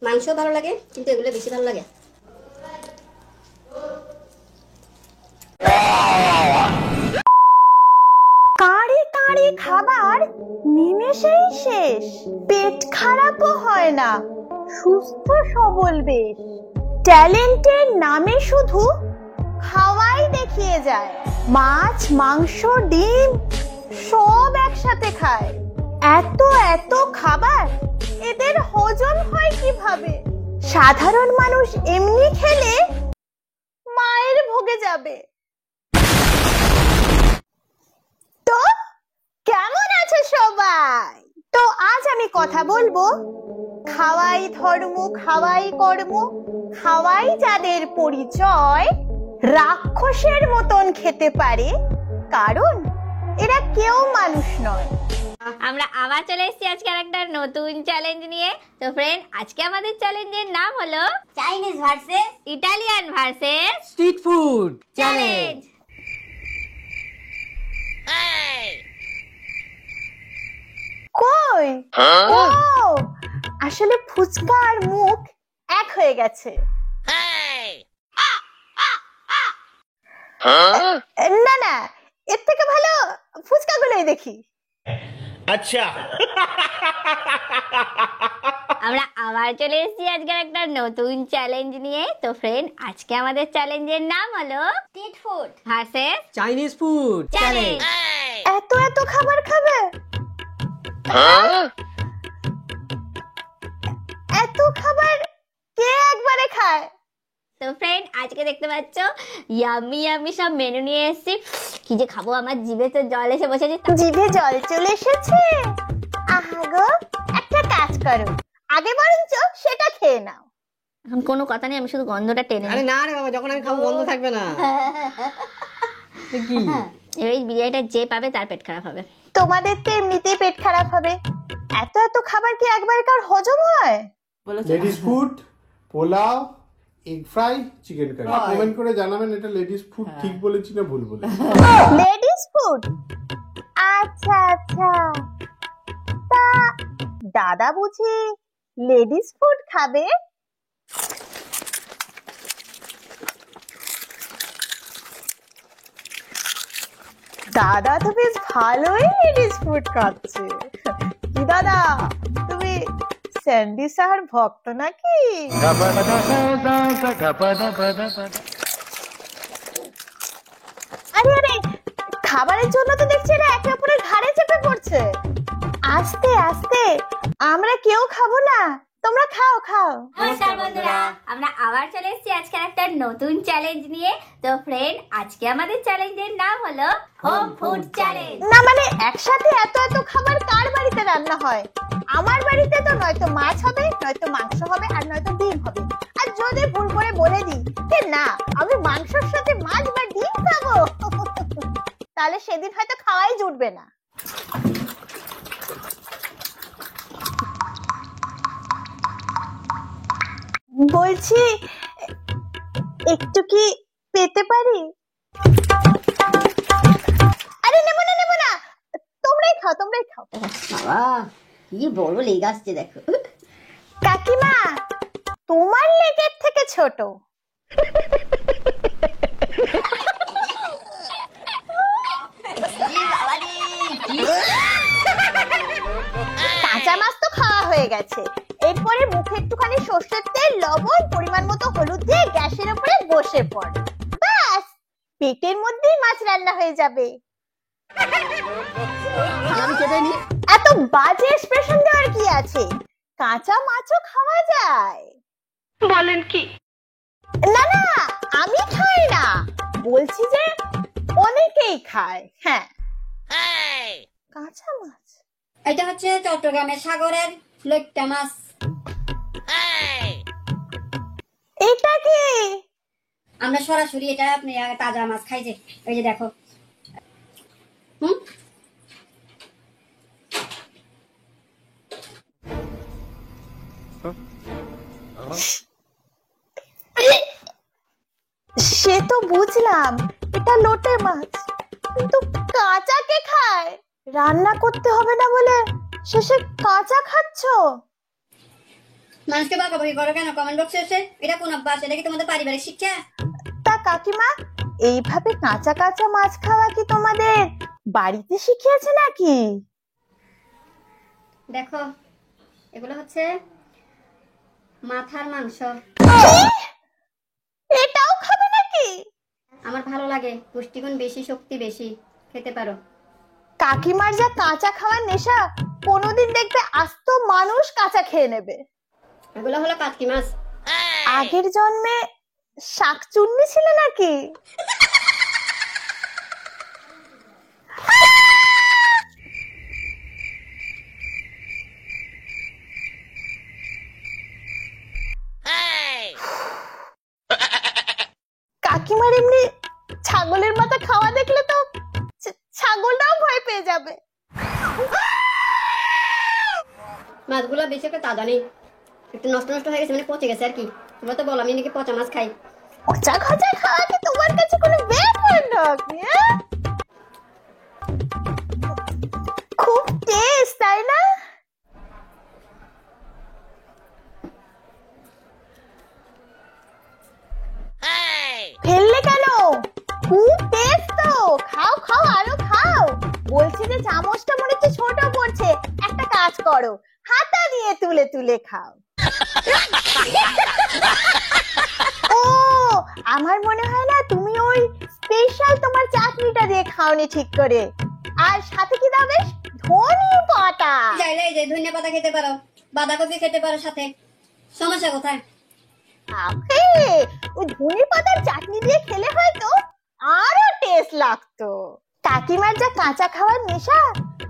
মাংস ভালো লাগে, কিন্তু এগুলো বেশি ভালো লাগে। কাঁড়ি কাঁড়ি খাবার নিমেষেই শেষ, পেট খারাপও হয় না, সুস্থ সবল বেশ। ট্যালেন্টের নামে শুধু খাওয়াই দেখিয়ে যায়, মাছ মাংস ডিম সব একসাথে খায়। এত এত খাবার এদের হজম হয় কিভাবে? সাধারণ মানুষ এমনি খেলে মায়ের ভোগে যাবে। তো কেমন আছো সবাই? তো আজ আমি কথা বলবো খাওয়াই ধর্ম খাওয়াই কর্ম, খাওয়াই যাদের পরিচয়, রাক্ষসের মতন খেতে পারে কারণ এরা কেউ মানুষ নয়। আমরা আবার চলে এসেছি আজকে একটা নতুন চ্যালেঞ্জ নিয়ে। তো ফ্রেন্ড, আজকে আমাদের চ্যালেঞ্জের নাম হলো Chinese versus Italian versus street food challenge. কই ও আসলে ফুচকা আর মুখ এক হয়ে গেছে। না না, এর থেকে ভালো ফুচকাগুলোই দেখি। अच्छा আমরা আবার চলে এসেছি আজকে একটা নতুন চ্যালেঞ্জ নিয়ে। তো ফ্রেন্ড, আজকে আমাদের চ্যালেঞ্জের নাম হলো street food versus Chinese food challenge. এত এত খাবার খাবে? এত খাবার কে একবারে খায়? তো ফ্রেন্ড, আজকে দেখতে পাচ্ছ ইয়ামি ইয়ামি সব মেনু নিয়ে এসেছি। কি যে খাবো, আমার জিভে তো জল এসে বসেছে। জিভে জল চলে এসেছে? আহা গো, একটা কাজ করো, আগে বরঞ্চ সেটা খেয়ে নাও। এখন কোনো কথা নেই, আমি শুধু গন্ধটা টেনে আরে নিই। না রে বাবা, যখন আমি খাবো বন্ধ থাকবে না। এ কি এবার এই বিরিয়ানিটা যে পাবে তার পেট খারাপ হবে। তোমাদের তো এমনিতেই পেট খারাপ হবে, এত এত খাবার কি একবারে কার হজম হয়? Ladies food, pulao, egg fry, chicken curry. Comment করে জানাবেন এটা লেডিস ফুড ঠিক বলেছি না ভুল বলেছি। Ladies food? আচ্ছা আচ্ছা, তা দাদা বুঝি লেডিস ফুড খাবে? দাদা তো বেশ ভালোই লেডিস ফুড খাচ্ছে। কি দাদা, তুমি স্যান্ডি সাহার ভক্ত নাকি? আরে আরে, খাবারের জন্য তো দেখছি এরা একে অপরের ঘাড়ে চেপে পড়ছে। আস্তে আস্তে, আমরা কেউ খাবো না, তোমরা খাও খাও। নমস্কার বন্ধুরা, আমরা আবার চলে এসেছি আজকে একটা নতুন চ্যালেঞ্জ নিয়ে। তো ফ্রেন্ড, আজকে আমাদের চ্যালেঞ্জের নাম হলো হোম ফুড চ্যালেঞ্জ। না মানে একসাথে এত এত খাবার কার বাড়িতে রান্না হয়? আমার বাড়িতে তো নয়তো মাছ হবে, নয়তো মাংস হবে, আর নয়তো ডিম হবে। আর যদি ভুল করে বলে দিই যে না আমি মাংসের সাথে মাছ বা ডিম খাবো, তাহলে সেদিন হয়তো খাওয়াই জুটবে না। বলছি একটু কি পেতে পারি? আরে নেবো না নেবো না, তোমরাই খাও তোমরাই খাও। বাবা কি বড় লেগ আসছে দেখো। কাকিমা, তোমার লেগের থেকে ছোট। কাঁচা মাছ তো খাওয়া হয়ে গেছে, এরপরে মুখে একটুখানি সর্ষের তেল, লবণ, পরিমাণ মতো হলুদ দিয়ে গ্যাসের উপরে বসে পড়, ব্যাস পেটের মধ্যেই মাছ রান্না হয়ে যাবে। আমি কেটে নি। এত বাজে এক্সপ্রেশন দেওয়ার কি আছে? কাঁচা মাছও খাওয়া যায়। বলেন কি? না না, আমি খাই না, বলছি যে অনেকেই খায়। হ্যাঁ, কাঁচা মাছ। এটা হচ্ছে চট্টগ্রামের সাগরের লইট্টা মাছ। এটা কি? আমরা সরাসরি এটা আপনি তাজা মাছ খাই যে, এই যে দেখো। সে তো বুঝলাম এটা লোটে মাছ, কিন্তু কাঁচা কে খায়? রান্না করতে হবে না বলে শেষে কাঁচা খাচ্ছো? মানুষকে বকাবকি করো কেন কমেন্ট বক্সে এসে? এটা কোন অভ্যাস? এটা কি তোমাদের পারিবারিক শিক্ষা? তা কাকিমা, এইভাবে কাঁচা কাঁচা মাছ খাওয়া কি তোমাদের বাড়িতে শিখিয়েছে নাকি? দেখো, এগুলো হচ্ছে মাথার মাংস। এটাও খাবে নাকি? আমার ভালো লাগে, পুষ্টিগুণ বেশি, শক্তি বেশি, খেতে পারো। কাকিমার যা কাঁচা খাওয়ার নেশা, কোনোদিন দেখবে আস্ত মানুষ কাঁচা খেয়ে নেবে। এগুলো হলো কাতকি মাছ। আগের জন্মে শাকচুন্নি ছিল নাকি? কাকিমার এমনি ছাগলের মাথা খাওয়া দেখলে তো ছাগলটাও ভয় পেয়ে যাবে। মাছগুলো বেশি একটা তাজা নেই, একটু নষ্ট নষ্ট হয়ে গেছে, মানে পচে গেছে আর কি। তোমরা তো বলো আমি নাকি পচা মাছ খাই। পচা খচা খাওয়া কি তোমার কাছে কোনো ব্যাপার নাকি? খুব টেস্ট, তাই না? ফেললে কেন? খুব টেস্ট তো, খাও খাও, আরো খাও। বলছি যে চামচটা মনে হচ্ছে ছোট পড়ছে, একটা কাজ করো, হাতা দিয়ে তুলে তুলে খাও। ও, আমার মনে হয় না তুমি ওই স্পেশাল তোমার চাটনিটা দিয়ে খাওনি ঠিক করে। আর সাথে কি দাও বেশ? ধনে পাতা। চাইলে এই যে ধনিয়া পাতা খেতে পারো, বাঁধাকপি খেতে পারো সাথে, সমস্যা কোথায়? আরে, ওই ধনে পাতার চাটনি দিয়ে খেলে হয়তো আরো টেস্ট লাগতো। কাকিমার যা কাঁচা খাওয়ার নেশা,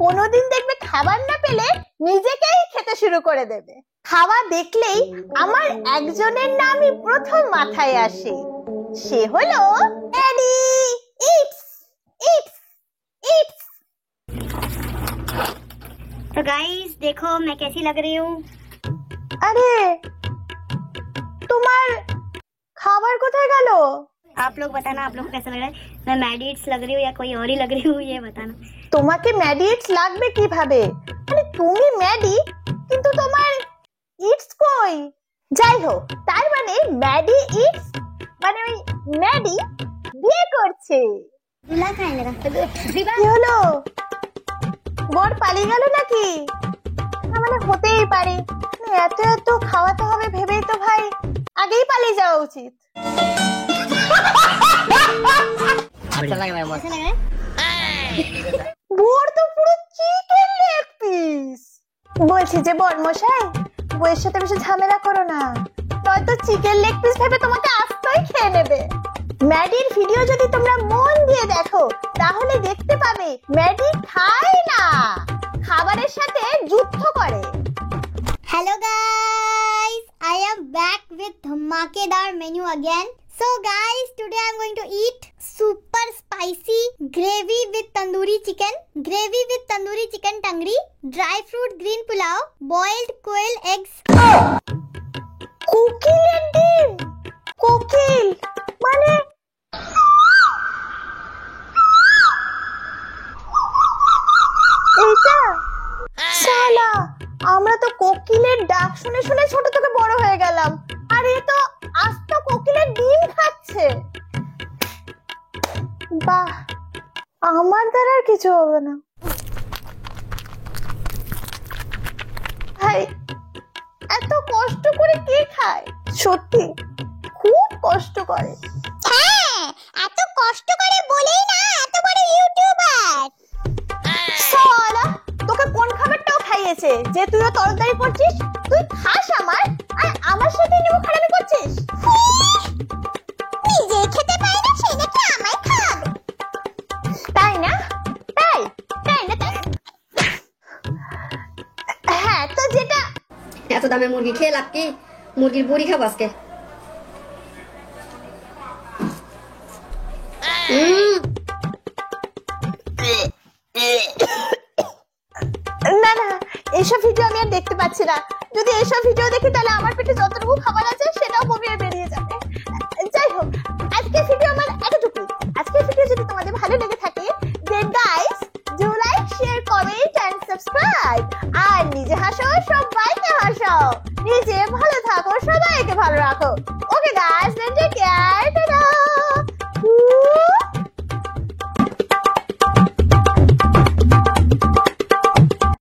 কোনোদিন দেখবে খাবার না পেলে নিজেকেই খেতে শুরু করে দেবে। খাওয়া দেখলেই আমার একজনের নামই প্রথম মাথায় আসে, সে হলো ড্যাডি। It's it's it's. तो गाइस देखो मैं कैसी लग रही हूँ। আরে, তোমার খাবার কোথায় গেল? आप लोग बताना आप लोग को कैसा लग रहा है। मैं मैडिट्स लग रही हूँ या कोई और ही लग रही हूँ, ये बताना। তোমাকে ম্যাডিটস লাগবে কিভাবে? মানে তুমি ম্যাডি, কিন্তু তোমার ইটস কই? যাই হোক, তার মানে ম্যাডি ইটস মানে ওই ম্যাডি বিয়ে করছে। दूल्हा का है मेरा विवाह। কি হলো? বর পালিয়ে গেল নাকি? না মানে হতেই পারে, এত এত খাওয়াতে হবে ভেবেই তো ভাই আগেই পালিয়ে যাওয়া উচিত। अच्छा लग रहा है बहुत। कैसा लग रहा है? বর তো পুরো চিকেন লেগ পিস। বলছি যে বরমশাই, বউয়ের সাথে বেশি ঝামেলা করো না, নয়তো চিকেন লেগ পিস ভেবে তোমাকে আস্তাই খেয়ে নেবে। ম্যাডির ভিডিও যদি তোমরা মন দিয়ে দেখো, তাহলে দেখতে পাবে ম্যাডি খায় না, খাবারের সাথে যুদ্ধ করে। Hello guys, I am back with dhamakedar menu again. So guys, today I'm going to eat super spicy gravy with tandoori chicken tangri, dry fruit green pulao, boiled quail eggs. কোকিলের ডিম? কোকিল মানে এইটা? শালা, আমরা তো কোকিলের ডাক শুনে শুনে ছোট থেকে বড় হয়ে গেলাম, আর এ তো আস্ত কোকিলের ডিম খাচ্ছে। বাহ, আমার দ্বারা আর কিছু হবে না। ভাই, এত কষ্ট করে কে খায়? সত্যি খুব কষ্ট করে। হ্যাঁ, এত কষ্ট করে বলেই না এত বড় ইউটিউবার। শালা, তোকে কোন খাবারটাও খাইয়েছে যে তুইও তরকারি করছিস? তুই খাস আমার, আর আমার সাথে নেমে খারাপি করছিস? নিজে খেতে পাই না সে নাকি আমায় খাওয়াবে। তাই না? তাই তাই না তাই? হ্যাঁ, তো যেটা এত দামে মুরগি খেয়ে লাভ কি? মুরগির বুড়ি খাবো আজকে। না না, এইসব ভিডিও আমি আর দেখতে পাচ্ছি না। যদি এইসব ভিডিও দেখি তাহলে আমার পেটে যতটুকু খাবার আছে সেটাও বমিয়ে বেরিয়ে যাবে। যাই হোক, আজকের ভিডিও আমার এতটুকুই। আজকের ভিডিও যদি তোমাদের ভালো লেগে থাকে, then guys do like, share, comment and subscribe। আর নিজে হাসো, সবাইকে হাসাও। নিজে ভালো থাকো, সবাইকে ভালো রাখো। Okay guys, take care.